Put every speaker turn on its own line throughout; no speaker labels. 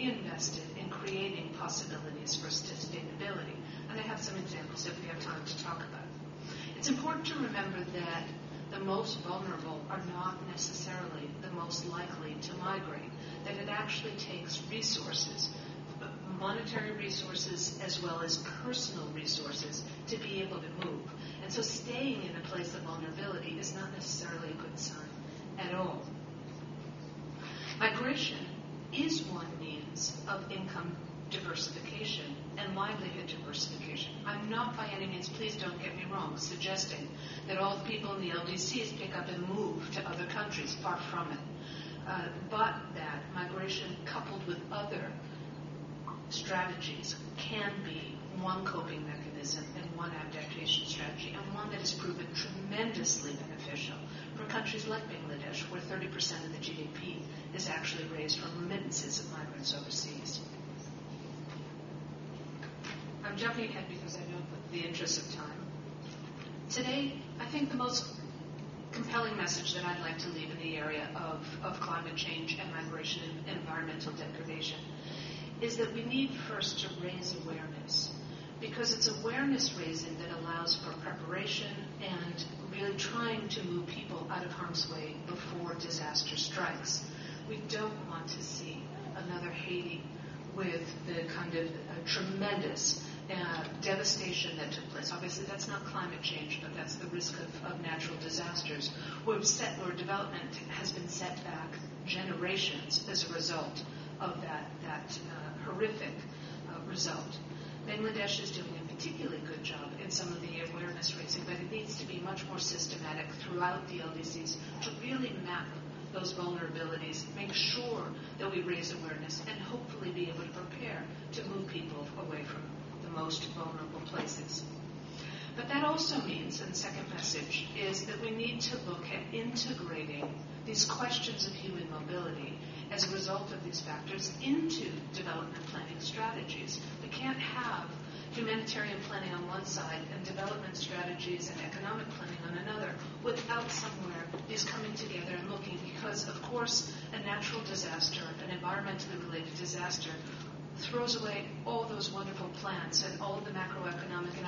reinvested in creating possibilities for sustainability. And I have some examples if we have time to talk about it. It's important to remember that the most vulnerable are not necessarily the most likely to migrate, that it actually takes resources, monetary resources as well as personal resources to be able to move. And so staying in a place of vulnerability is not necessarily a good sign at all. Migration is one means of income diversification and livelihood diversification. I'm not by any means, please don't get me wrong, suggesting that all the people in the LDCs pick up and move to other countries, far from it. But that migration coupled with other strategies can be one coping mechanism and one adaptation strategy, and one that has proven tremendously beneficial for countries like Bangladesh, where 30% of the GDP is actually raised from remittances of migrants overseas. I'm jumping ahead because I know the interest of time. Today, I think the most compelling message that I'd like to leave in the area of climate change and migration and environmental degradation is that we need first to raise awareness, because it's awareness raising that allows for preparation and really trying to move people out of harm's way before disaster strikes. We don't want to see another Haiti with the kind of tremendous devastation that took place. Obviously, that's not climate change, but that's the risk of natural disasters, where development has been set back generations as a result of that horrific result. Bangladesh is doing a particularly good job in some of the awareness raising, but it needs to be much more systematic throughout the LDCs to really map those vulnerabilities, make sure that we raise awareness, and hopefully be able to prepare to move people away from the most vulnerable places. But that also means, and the second message, is that we need to look at integrating these questions of human mobility as a result of these factors into development planning strategies. We can't have humanitarian planning on one side and development strategies and economic planning on another without somewhere these coming together and looking, because of course a natural disaster, an environmentally related disaster, throws away all those wonderful plans and all of the macroeconomic and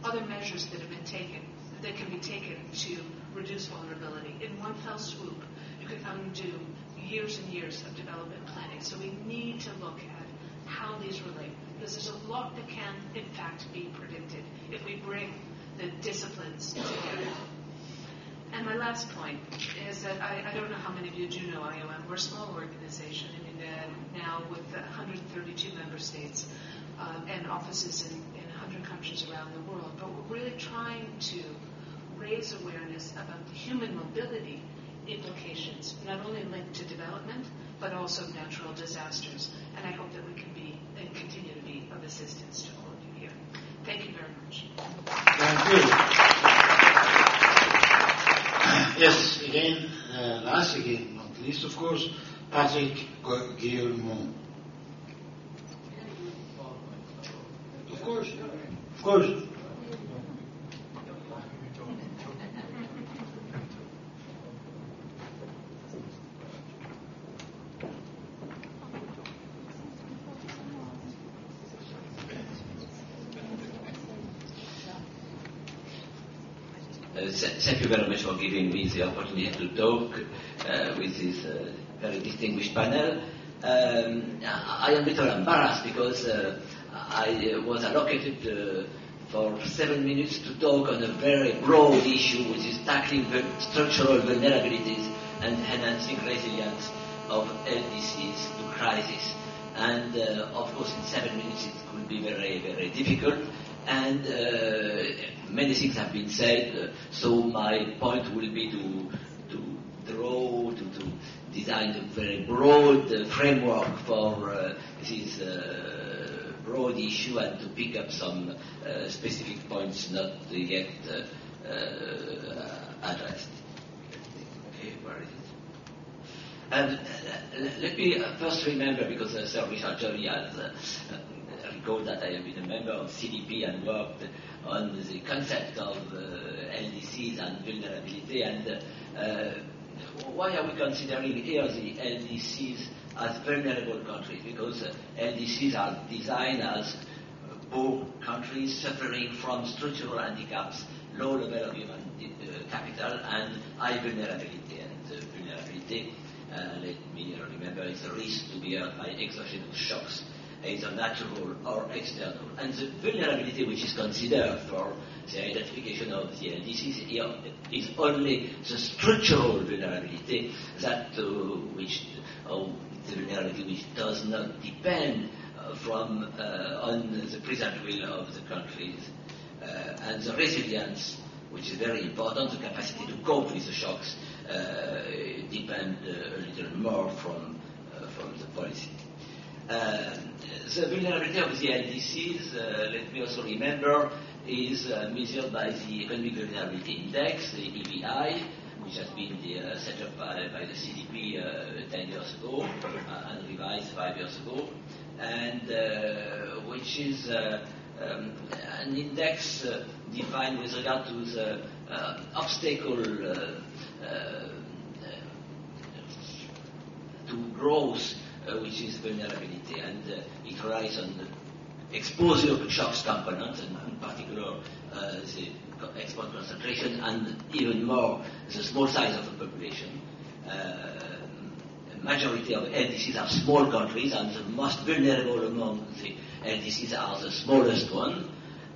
other measures that have been taken, that can be taken to reduce vulnerability. In one fell swoop, you can undo years and years of development planning. So we need to look at how these relate, because there's a lot that can, in fact, be predicted if we bring the disciplines together. And my last point is that I don't know how many of you do know IOM. We're a small organization. I mean, now with 132 member states and offices in 100 countries around the world. But we're really trying to raise awareness about the human mobility implications, not only linked to development, but also natural disasters. And I hope that we can be and continue to be of assistance to all of you here. Thank you very much.
Thank you. Yes, again, last again, not least, of course, Patrick Guillemot. Of course, of course.
Thank you very much for giving me the opportunity to talk with this very distinguished panel. I am a little embarrassed because I was allocated for 7 minutes to talk on a very broad issue, which is tackling the structural vulnerabilities and enhancing resilience of LDCs to crisis. And of course, in 7 minutes it could be very, very difficult. And many things have been said, so my point will be to design a very broad framework for this broad issue and to pick up some specific points not yet addressed. Okay, where is it? And let me first remember, because Sir Richard Jolly has recalled that I have been a member of CDP and worked on the concept of LDCs and vulnerability, and why are we considering here the LDCs as vulnerable countries, because LDCs are designed as poor countries suffering from structural handicaps, low level of human capital, and high vulnerability. And vulnerability, let me remember, is a risk to be hurt by exogenous shocks, either natural or external. And the vulnerability which is considered for the identification of the LDCs here is only the structural vulnerability, that the vulnerability which does not depend on the present will of the countries, and the resilience, which is very important, the capacity to cope with the shocks, depend a little more from the policy. The vulnerability of the LDCs, let me also remember, is measured by the Economic Vulnerability Index, the EVI, which has been set up by the CDP 10 years ago and revised 5 years ago, and which is an index defined with regard to the obstacle to growth, which is vulnerability, and it relies on the exposure to shocks components, and in particular the export concentration, and even more the small size of the population. Majority of LDCs are small countries, and the most vulnerable among the LDCs are the smallest one,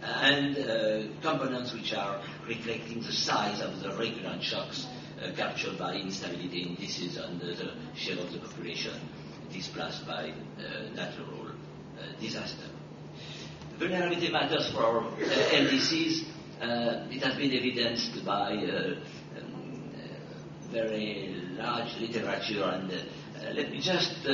and components which are reflecting the size of the recurrent shocks captured by instability indices and the share of the population displaced by natural disaster. Vulnerability matters for LDCs. It has been evidenced by very large literature, and let me just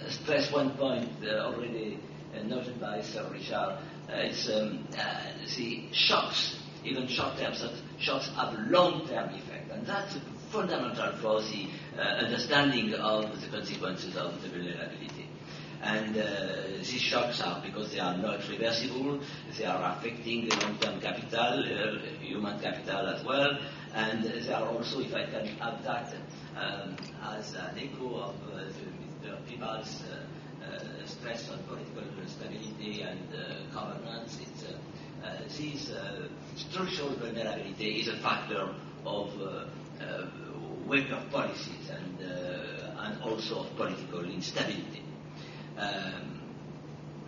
stress one point already noted by Sir Richard. It's the shocks, even short-term shocks, have long-term effect, and that's fundamental for the understanding of the consequences of the vulnerability. And these shocks are, because they are not reversible, they are affecting long-term capital, human capital as well, and they are also, if I can add that as an echo of Mr. Pibal's stress on political stability and governance, this structural vulnerability is a factor of weaker policies and also of political instability.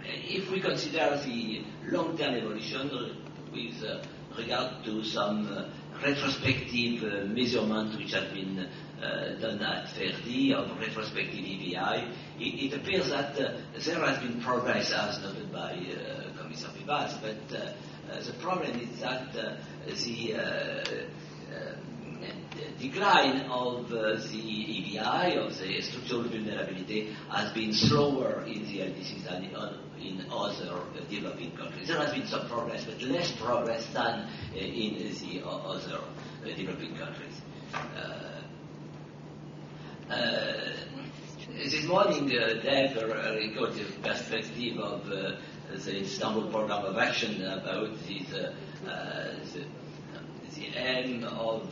If we consider the long-term evolution with regard to some retrospective measurement which has been done at FERDI of retrospective EVI, it appears that there has been progress as noted by Commissioner Pibas, but the problem is that the decline of the EVI, of the structural vulnerability, has been slower in the LDCs than in other developing countries. There has been some progress, but less progress than in the other developing countries. This morning, Dave recorded the perspective of the Istanbul Programme of Action about the aim of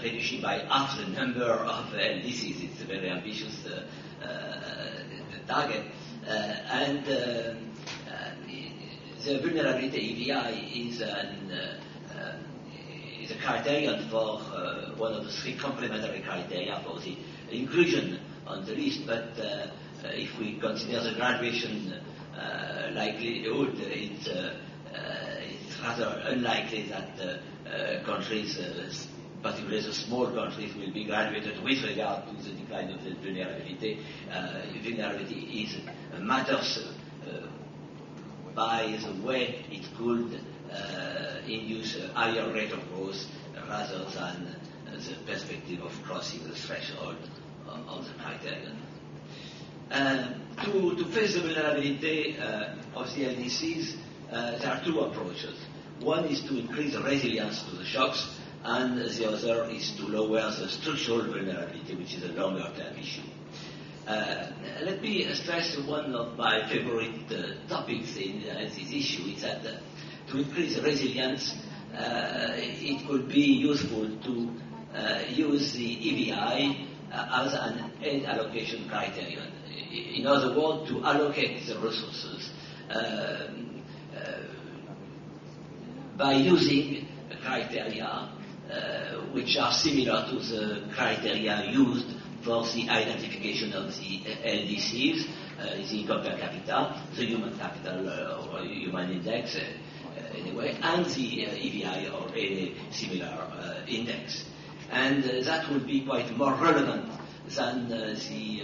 reducing by half the number of LDCs. It's a very ambitious target. And the vulnerability EVI is a criterion for one of the three complementary criteria for the inclusion on the list. But if we consider the graduation likelihood, it's rather unlikely that countries, particularly the small countries, will be graduated with regard to the decline of the vulnerability. Vulnerability matters by the way it could induce a higher rate of growth rather than the perspective of crossing the threshold of the criterion. To face the vulnerability of the LDCs, there are two approaches. One is to increase the resilience to the shocks, and the other is to lower the structural vulnerability, which is a longer-term issue. Let me stress one of my favorite topics in this issue, is that to increase resilience, it could be useful to use the EVI as an aid allocation criterion. In other words, to allocate the resources by using criteria which are similar to the criteria used for the identification of the LDCs, the income per capita, the human capital or human index, anyway, and the EVI or a similar index. And that would be quite more relevant than the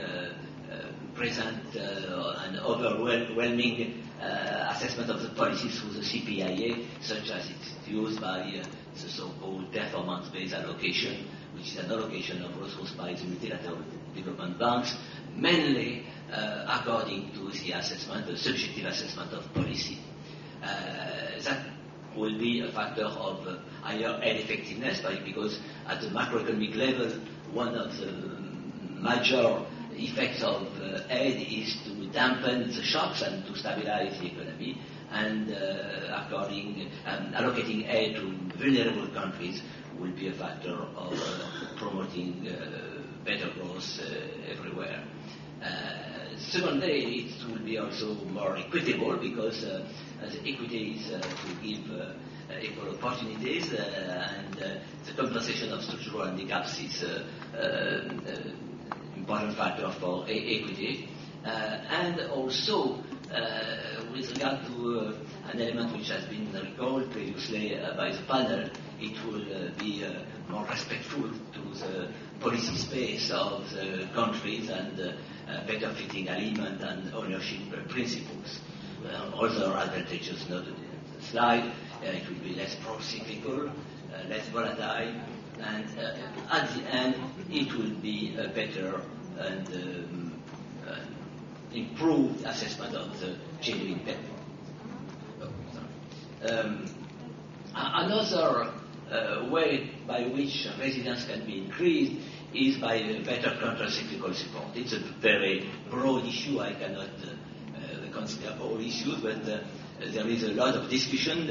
present and overwhelming assessment of the policies through the CPIA, such as it's used by the so-called performance-based allocation, which is an allocation of resources by the multilateral development banks, mainly according to the assessment, the subjective assessment of policy. That will be a factor of higher aid effectiveness because at the macroeconomic level, one of the major effects of aid is to dampen the shocks and to stabilize the economy, and allocating aid to vulnerable countries will be a factor of promoting better growth everywhere. Secondly, it will be also more equitable because the equity is to give equal opportunities, and the compensation of structural handicaps is important factor for equity. And also, with regard to an element which has been recalled previously by the panel, it will be more respectful to the policy space of the countries and better fitting alignment and ownership principles. Other advantages noted in the slide, it will be less pro-cyclical, less volatile, and at the end it will be a better and improved assessment of the genuine impact. Another way by which resilience can be increased is by better counter-cyclical support. It's a very broad issue. I cannot consider all issues, but there is a lot of discussion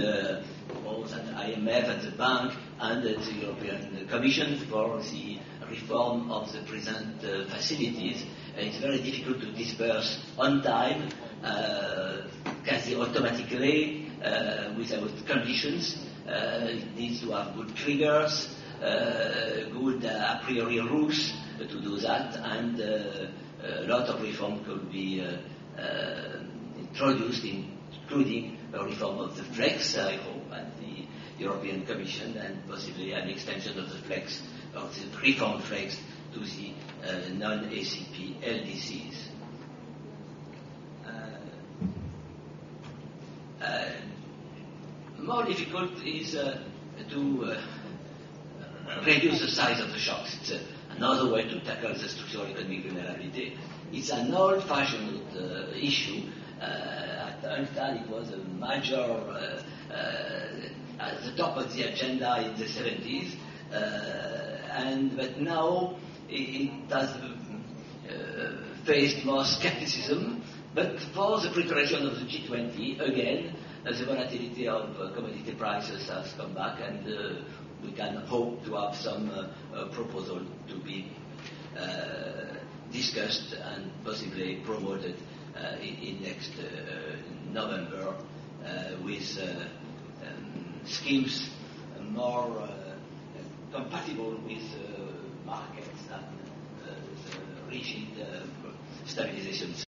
both at IMF, at the bank, and at the European Commission for the reform of the present facilities. It's very difficult to disperse on time, quasi automatically, without conditions. It needs to have good triggers, good a priori rules to do that, and a lot of reform could be introduced, including a reform of the flex, I hope, at the European Commission, and possibly an extension of the flex, of the reform flex, to the non-ACP LDCs. More difficult is to reduce the size of the shocks. It's another way to tackle the structural economic vulnerability. It's an old-fashioned issue. At UNCTAD, it was a major at the top of the agenda in the 70s, but now it has faced more skepticism. But for the preparation of the G20, again, the volatility of commodity prices has come back, and we can hope to have some proposal to be discussed and possibly promoted in next November with schemes more compatible with markets than the rigid stabilization